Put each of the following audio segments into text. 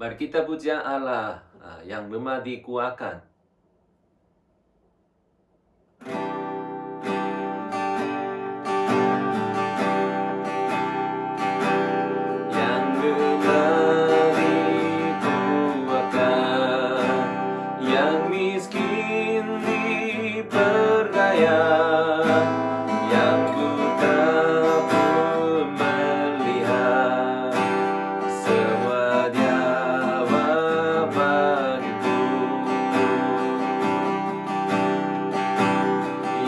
Mari kita puja Allah yang lemah dikuatkan. Yang lemah dikuatkan, yang miskin diperdaya, yang buta pun melihat. Semua Dia bagiku.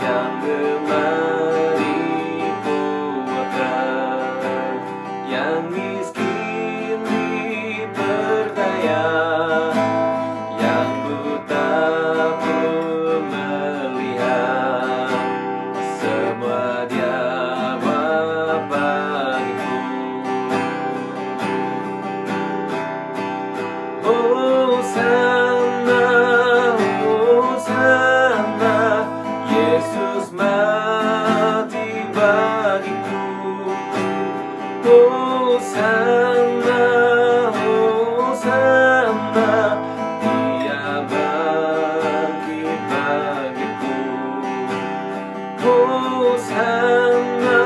Yang lemah dikuatkan, yang miskin diperdaya, yang buta pun melihat. Semua Dia bagiku. Hosana, Hosana, Yesus mati bagiku. Hosana, Hosana, Dia bangkit bagiku. Hosana,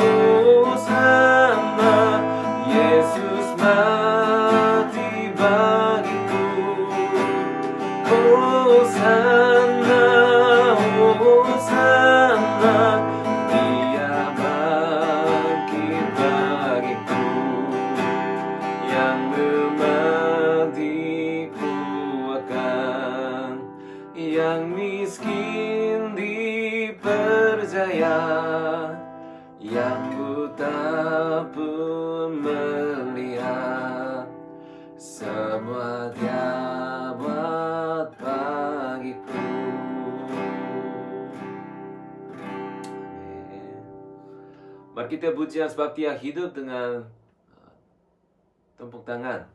Hosana, Yesus mati bagiku. Hosana, Hosana, Dia bangkit bagiku. Yang lemah dikuatkan, yang miskin dipercaya, yang buta pun melihat. Semua Dia buat bagiku. Amin. Mari kita pujian sebab Dia hidup dengan tepuk tangan.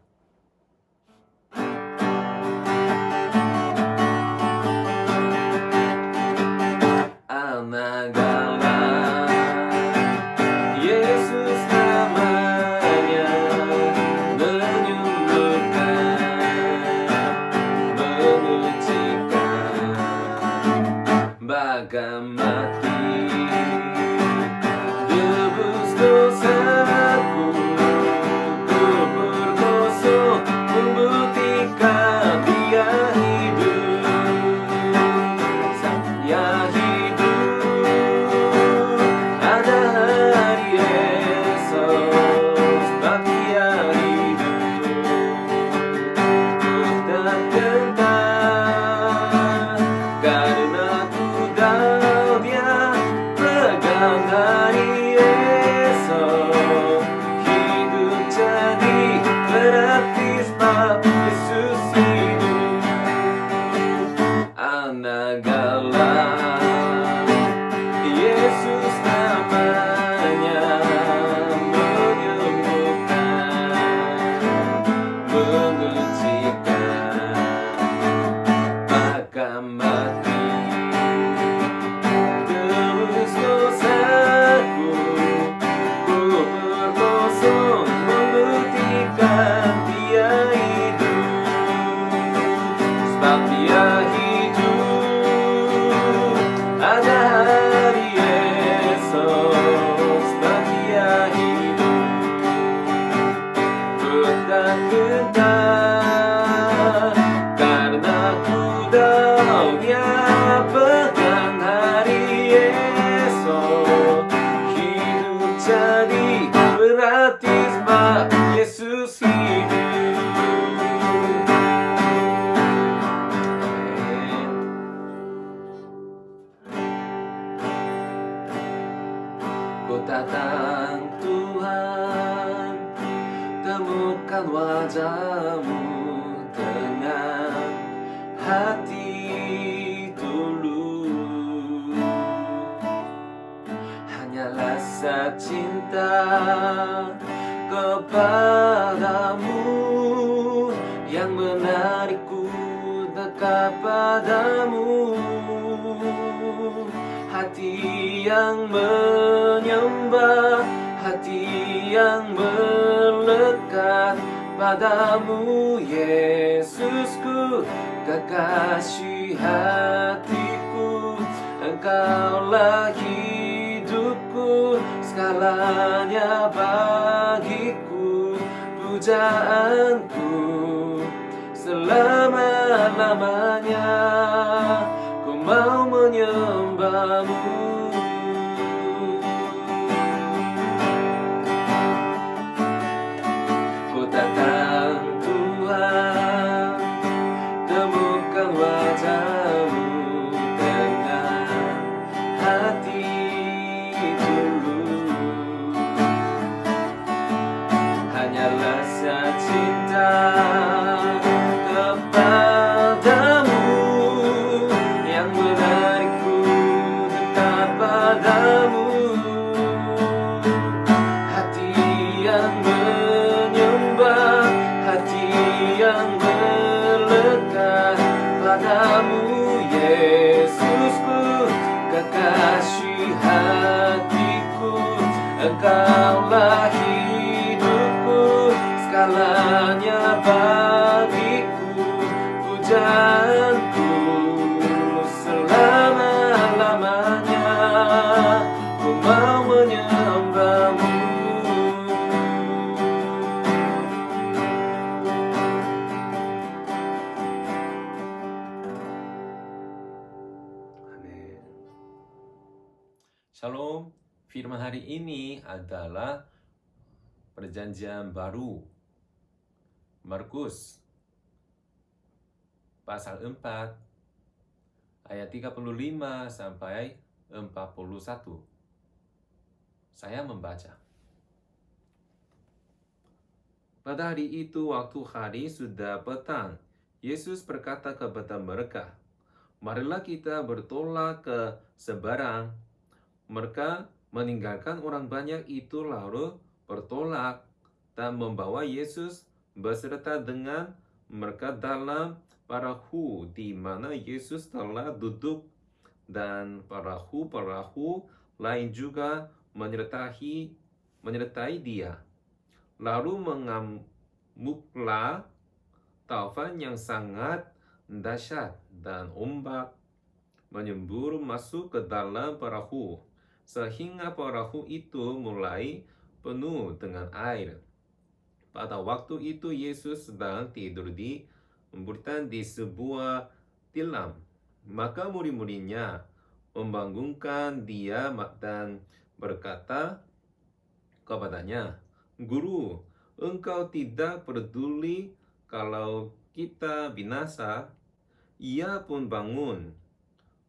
Anak Allah, Yesus namanya, menyembuhkan, menyucikan, bahkan mati, tebus dosaku, ku berkosong, membuktikan Dia hidup. Dia hidup, ada hari esok, sebab Dia hidup. Ku tak gentar, karena ku tahu Dia pegang hari esok. Hidup jadi berarti sebab Yesus hidup. Anak Allah, Yesus namanya, menyembuhkan, menyucikan, bahkan mati, tebus dosaku, ku berkosong, membuktikan Dia hidup. Sebab Dia hidup, ada hari esok, sebab Dia hidup. Ku tak gentar, karena ku tahu Dia pegang hari esok. Hidup jadi berarti sebab Yesus hidup. Ku datang Tuhan, temukan wajah-Mu dengan hati tulus. Hanyalah cinta kepadamu yang menarikku dekat padamu. Hati yang menyembah, hati yang melekat padamu Yesusku, kekasih hatiku. Engkaulah hidupku, segalanya bagiku, pujaanku selama-lamanya. Ku mau menyembahmu. Ku datang Tuhan, temukan wajahmu dengan hati tulus. Hanyalah cinta kepadamu yang menarikku dekat padamu. Hati yang menyembah, hati yang melekat padamu Yesusku, kekasih hatiku. Engkaulah hidupku, segalanya bagiku, pujaanku selama-lamanya. Ku mau menyembahmu. Amin. Shalom. Firman hari ini adalah Perjanjian Baru, Markus pasal 4 ayat 35 sampai 41. Saya membaca. Pada hari itu, waktu hari sudah petang, Yesus berkata kepada mereka, "Marilah kita bertolak ke seberang." Mereka meninggalkan orang banyak itu lalu bertolak dan membawa Yesus beserta dengan mereka dalam perahu di mana Yesus telah duduk, dan perahu-perahu lain juga menyertai dia. Lalu mengamuklah taufan yang sangat dahsyat dan ombak menyembur masuk ke dalam perahu, sehingga perahu itu mulai penuh dengan air. Pada waktu itu Yesus sedang tidur di embutan di sebuah tilam. Maka murid-muridnya membangunkan dia dan berkata kepadanya, "Guru, engkau tidak peduli kalau kita binasa?" Ia pun bangun,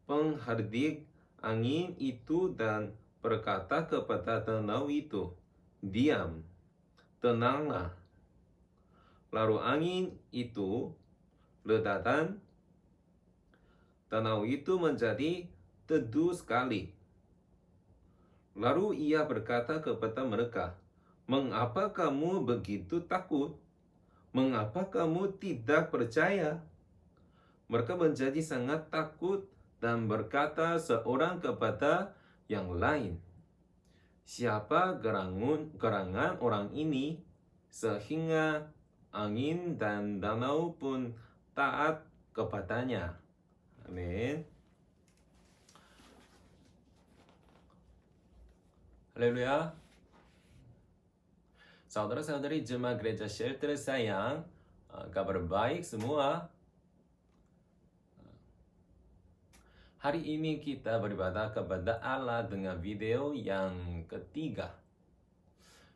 menghardik angin itu dan berkata kepada danau itu, "Diam, tenanglah." Lalu angin itu reda dan danau itu menjadi teduh sekali. Lalu ia berkata kepada mereka, "Mengapa kamu begitu takut? Mengapa kamu tidak percaya?" Mereka menjadi sangat takut dan berkata seorang kepada yang lain, "Siapa gerangan orang ini sehingga angin dan danau pun taat kepadanya?" Amin. Haleluya. Saudara-saudari jemaat gereja shelter sayang, kabar baik semua. Hari ini kita beribadah kepada Allah dengan video yang ketiga.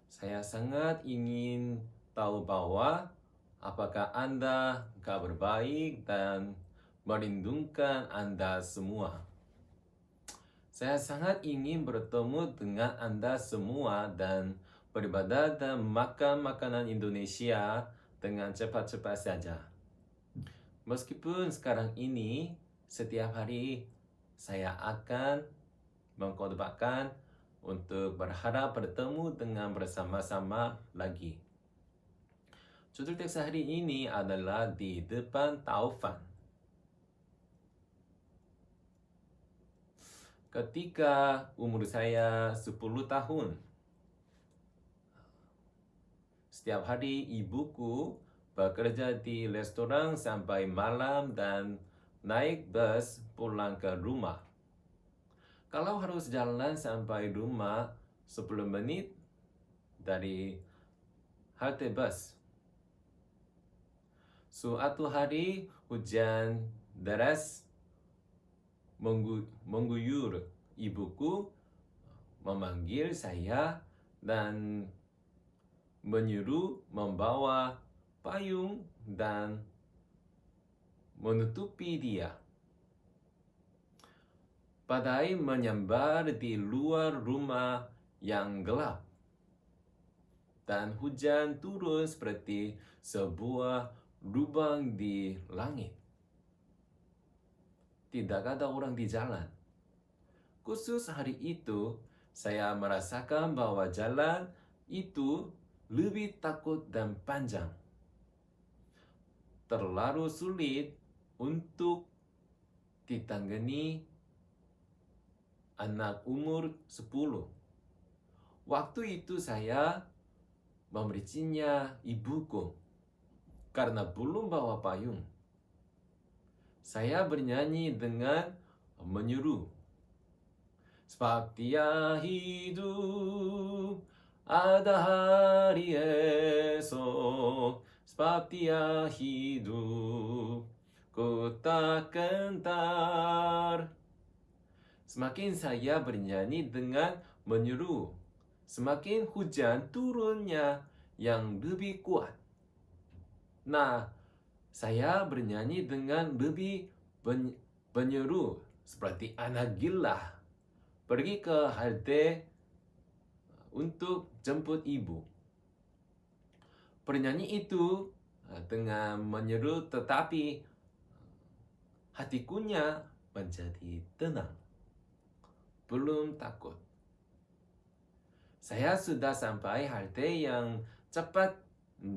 Saya sangat ingin tahu bahwa apakah Anda kabar baik dan melindungi Anda semua. Saya sangat ingin bertemu dengan Anda semua dan beribadah dan makan makanan Indonesia dengan cepat-cepat saja. Meskipun sekarang ini setiap hari saya akan mengkhotbahkan untuk berharap bertemu dengan bersama-sama lagi. Judul teks hari ini adalah di depan taufan. Ketika umur saya 10 tahun, Setiap hari ibuku bekerja di restoran sampai malam dan naik bus pulang ke rumah. Kalau harus jalan sampai rumah 10 menit dari halte bus. Suatu hari hujan deras mengguyur. Ibuku memanggil saya dan menyuruh membawa payung dan menutupi dia. Badai menyambar di luar rumah yang gelap, dan hujan turun seperti sebuah lubang di langit. Tidak ada orang di jalan. Khusus hari itu, saya merasakan bahwa jalan itu lebih takut dan panjang. Terlalu sulit untuk ditangani anak umur 10. Waktu itu saya memericinya ibuku karena belum bawa payung. Saya bernyanyi dengan menyuruh, sebab dia hidup, ada hari esok, sebab dia hidup, ku tak gentar. Semakin saya bernyanyi dengan menyuruh, semakin hujan turunnya yang lebih kuat. Nah, saya bernyanyi dengan lebih menyeru seperti anak gila pergi ke halte untuk jemput ibu. Penyanyi itu dengan menyeru, tetapi hatikunya menjadi tenang, belum takut. Saya sudah sampai halte yang cepat,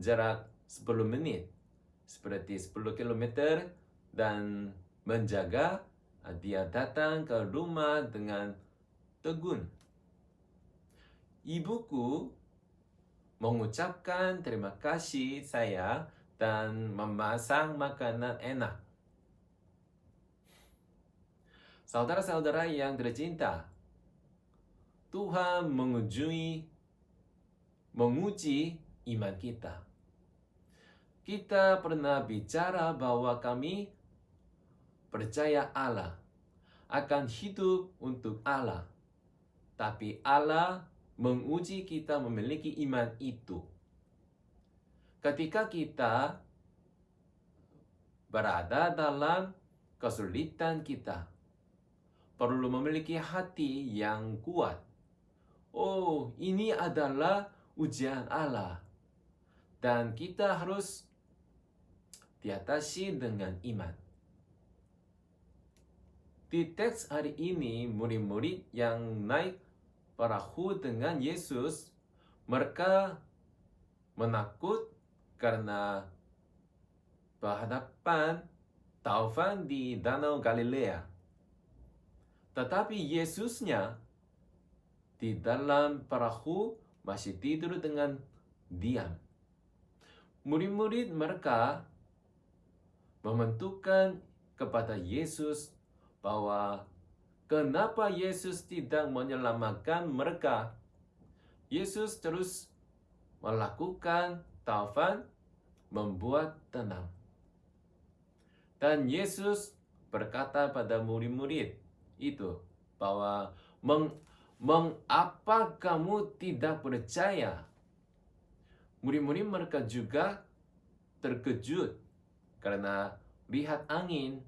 jarak 10 menit, seperti 10 km, dan menjaga dia datang ke rumah dengan tegun. Ibuku mengucapkan terima kasih saya dan memasak makanan enak. Saudara-saudara yang tercinta, Tuhan menguji iman kita. Kita pernah bicara bahwa kami percaya Allah, akan hidup untuk Allah. Tapi Allah menguji kita memiliki iman itu. Ketika kita berada dalam kesulitan kita, perlu memiliki hati yang kuat. Oh, ini adalah ujian Allah. Dan kita harus diatasi dengan iman. Di teks hari ini, murid-murid yang naik perahu dengan Yesus, mereka menakut karena berhadapan taufan di Danau Galilea. Tetapi Yesusnya di dalam perahu masih tidur dengan diam. Murid-murid mereka mementukan kepada Yesus bahwa kenapa Yesus tidak menyelamatkan mereka. Yesus terus melakukan taufan, membuat tenang. Dan Yesus berkata pada murid-murid itu bahwa mengapa kamu tidak percaya? Murid-murid mereka juga terkejut karena lihat angin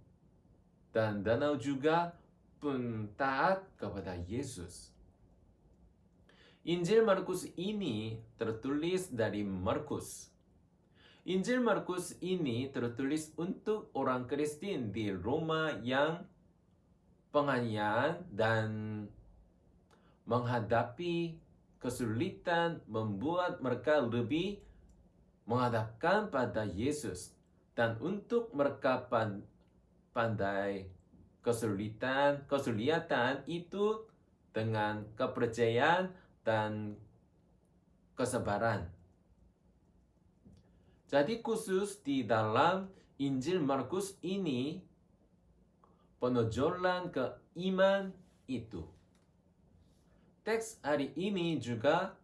dan danau juga pun taat kepada Yesus. Injil Markus ini tertulis dari Markus. Injil Markus ini tertulis untuk orang Kristen di Roma yang penganiayaan dan menghadapi kesulitan membuat mereka lebih menghadapkan pada Yesus. Dan untuk mereka pandai kesulitan itu dengan kepercayaan dan kesabaran. Jadi khusus di dalam Injil Markus ini, penonjolan ke iman itu. Teks hari ini juga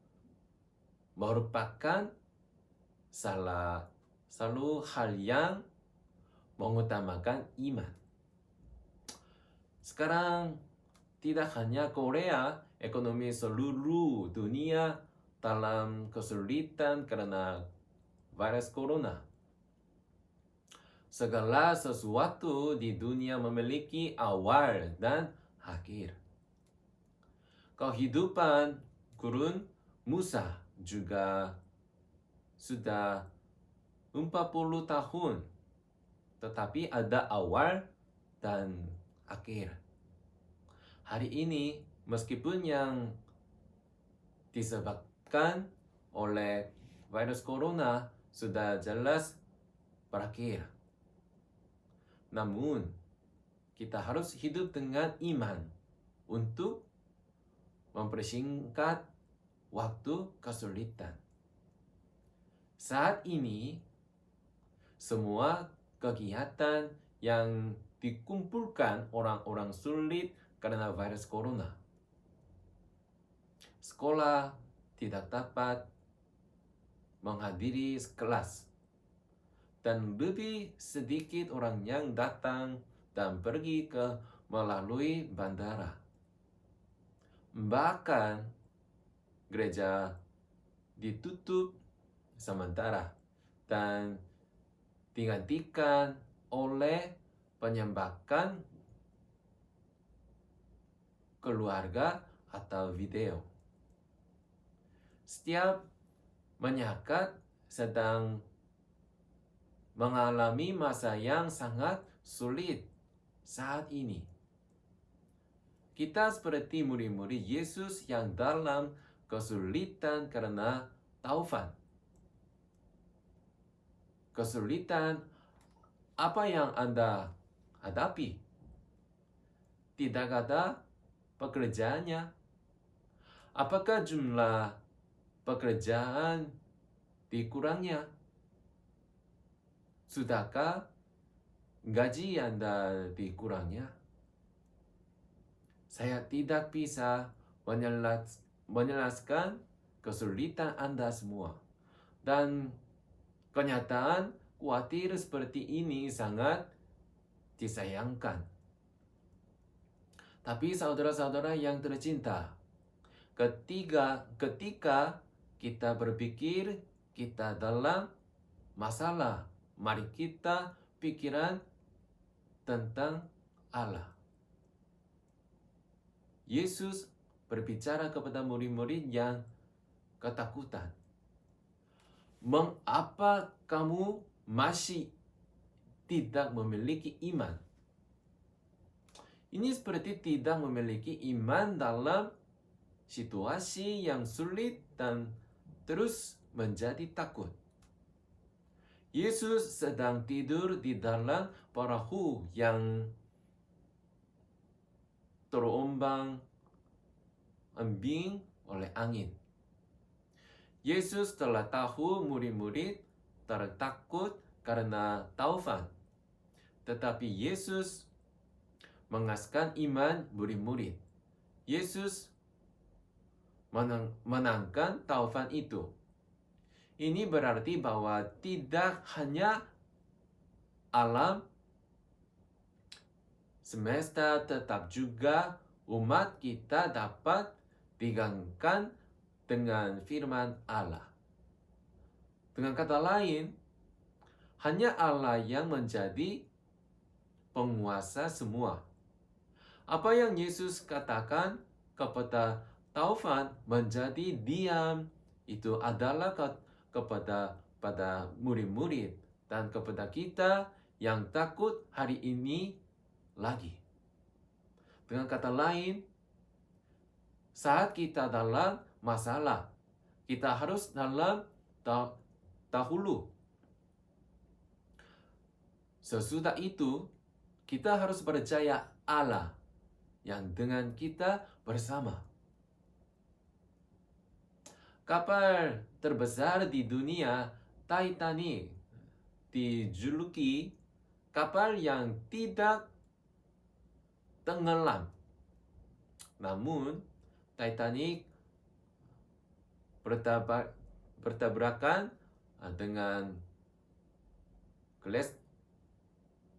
merupakan salah satu hal yang mengutamakan iman. Sekarang, tidak hanya Korea, ekonomi seluruh dunia dalam kesulitan karena virus corona. Segala sesuatu di dunia memiliki awal dan akhir. Kehidupan gurun Musa juga sudah 40 tahun, tetapi ada awal dan akhir. Hari ini, meskipun yang disebabkan oleh virus corona sudah jelas berakhir, namun kita harus hidup dengan iman untuk mempersingkat waktu kesulitan. Saat ini, semua kegiatan yang dikumpulkan orang-orang sulit karena virus corona. Sekolah tidak dapat menghadiri kelas, dan lebih sedikit orang yang datang dan pergi ke melalui bandara. Bahkan gereja ditutup sementara dan digantikan oleh penyembahan keluarga atau video. Setiap masyarakat sedang mengalami masa yang sangat sulit saat ini. Kita seperti murid-murid Yesus yang dalam kesulitan karena taufan. Kesulitan apa yang Anda hadapi? Tidak ada pekerjaannya. Apakah jumlah pekerjaan dikurangnya? Sudahkah gaji Anda dikurangnya? Saya tidak bisa menjelaskan kesulitan Anda semua. Dan kenyataan khawatir seperti ini sangat disayangkan. Tapi saudara-saudara yang tercinta, ketika kita berpikir kita dalam masalah, mari kita pikiran tentang Allah. Yesus berbicara kepada murid-murid yang ketakutan. Mengapa kamu masih tidak memiliki iman? Ini seperti tidak memiliki iman dalam situasi yang sulit dan terus menjadi takut. Yesus sedang tidur di dalam perahu yang terombang-ambing oleh angin. Yesus telah tahu murid-murid tertakut karena taufan. Tetapi Yesus mengasahkan iman murid-murid. Yesus menangkan taufan itu. Ini berarti bahwa tidak hanya alam semesta, tetap juga umat kita dapat diganggukan dengan firman Allah. Dengan kata lain, hanya Allah yang menjadi penguasa semua. Apa yang Yesus katakan kepada taufan menjadi diam, itu adalah kepada murid-murid dan kepada kita yang takut hari ini lagi. Dengan kata lain, saat kita dalam masalah, kita harus dalam dahulu. Sesudah itu, kita harus percaya Allah yang dengan kita bersama. Kapal terbesar di dunia, Titanic, dijuluki kapal yang tidak tenggelam. Namun, Titanic bertabrakan dengan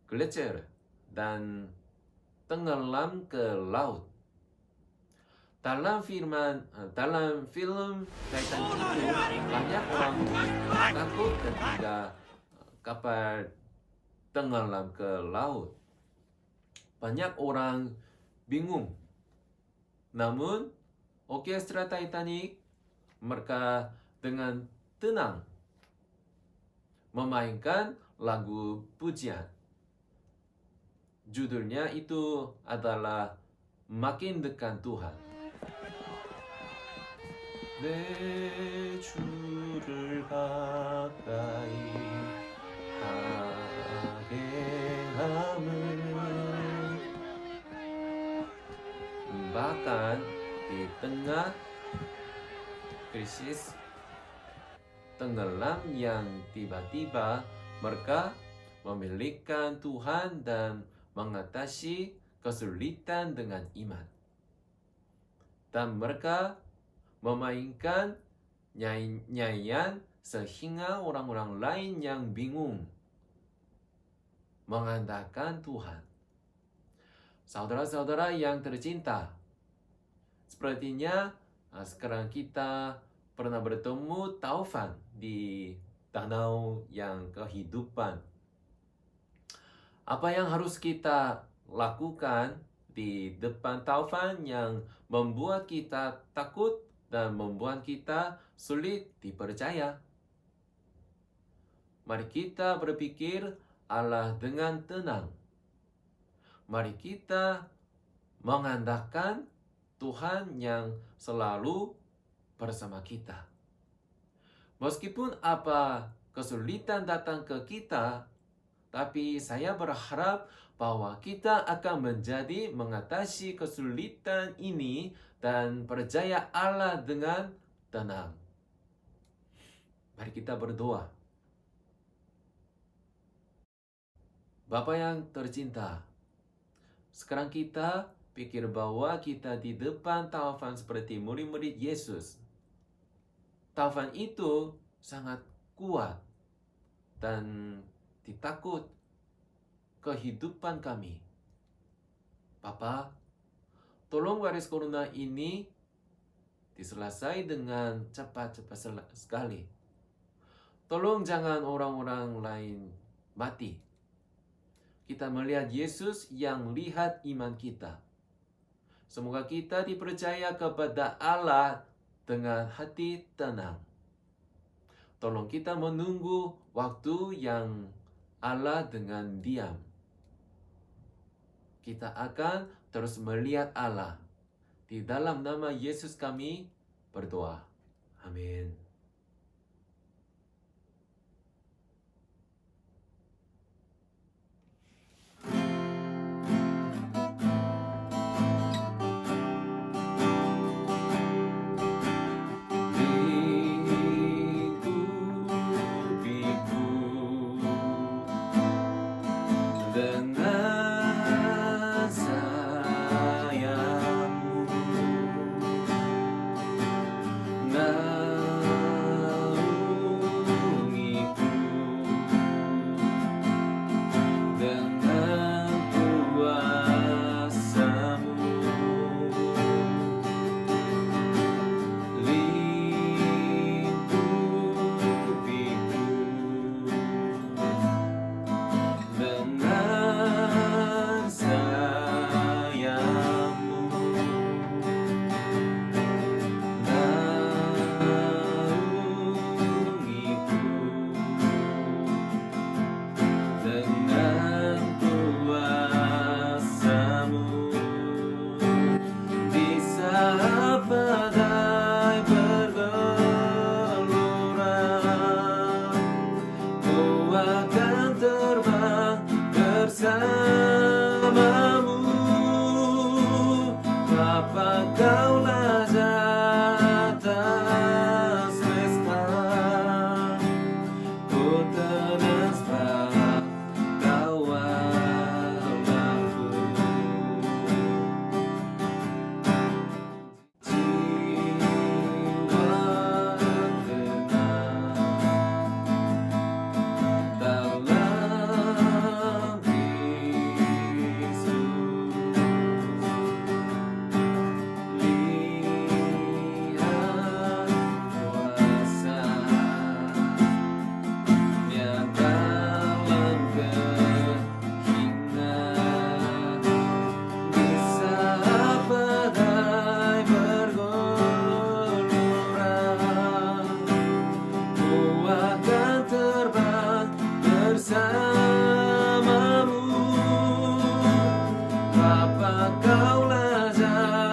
gletser dan tenggelam ke laut. Dalam film Titanic itu banyak orang takut ketika kapal tenggelam ke laut. Banyak orang bingung. Namun, orkestra Titanic mereka dengan tenang memainkan lagu pujian. Judulnya itu adalah Makin Dekat Tuhan. 내 주를 가까이 하게 함은 bahkan di tengah krisis tenggelam yang tiba-tiba, mereka memilihkan Tuhan dan mengatasi kesulitan dengan iman. Dan mereka memainkan nyanyian sehingga orang-orang lain yang bingung mengandalkan Tuhan. Saudara-saudara yang tercinta, sepertinya sekarang kita pernah bertemu taufan di danau yang kehidupan. Apa yang harus kita lakukan di depan taufan yang membuat kita takut dan membuat kita sulit dipercaya? Mari kita berpikir Allah dengan tenang. Mari kita mengandalkan Tuhan yang selalu bersama kita. Meskipun apa kesulitan datang ke kita, tapi saya berharap bahwa kita akan menjadi mengatasi kesulitan ini dan percaya Allah dengan tenang. Mari kita berdoa. Bapa yang tercinta, sekarang kita pikir bahwa kita di depan taufan seperti murid-murid Yesus. Taufan itu sangat kuat dan ditakut kehidupan kami. Bapa, tolong virus corona ini diselesai dengan cepat-cepat sekali. Tolong jangan orang-orang lain mati. Kita melihat Yesus yang lihat iman kita. Semoga kita dipercaya kepada Allah dengan hati tenang. Tolong kita menunggu waktu yang Allah dengan diam. Kita akan terus melihat Allah. Di dalam nama Yesus kami berdoa. Amin. Ku terus betapa kau lezat.